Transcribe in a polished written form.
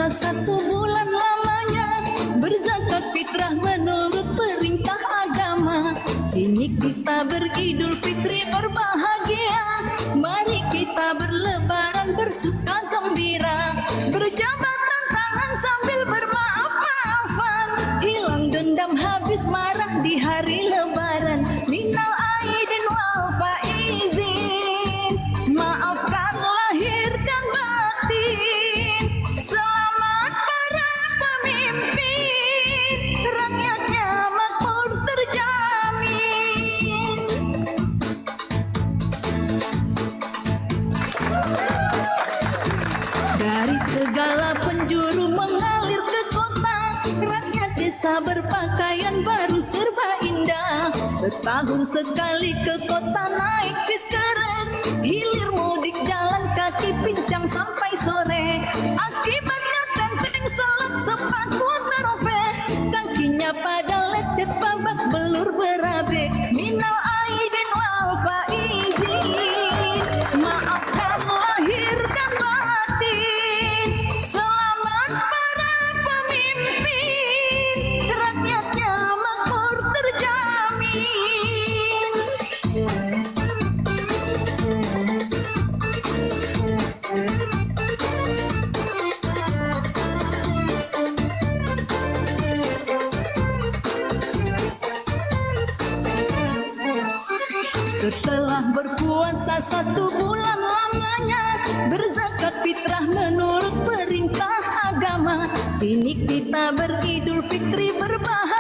berpuasa 1 bulan lamanya, berzakat fitrah menurut perintah agama. Kini kita beridul fitri berbahagia, mari kita berlebaran bersuka gembira, berjabatan tangan sambil bermaaf-maafan, hilang dendam habis marah di hari lebaran. Minal aidin wal faizin, maafkan lahir dan batin. Selamat para pemimpin, rakyatnya makmur terjamin. Dari segala penjuru mengalir ke kota, rakyat desa berpakaian baru serba indah. Setahun sekali ke kota naik bis kereta, hilir mudik jalan kaki pincang sampai sore. Akibatnya tenteng selap sepatu teropek, kakinya pada lecet babak belur berabe. Minal aidin wal faizin, maafkan lahir dan batin. Selamat para pemimpin, rakyatnya makmur terjamin. Setelah berpuasa 1 bulan lamanya, berzakat fitrah menurut perintah agama. Kini kita beridul fitri berbahagia,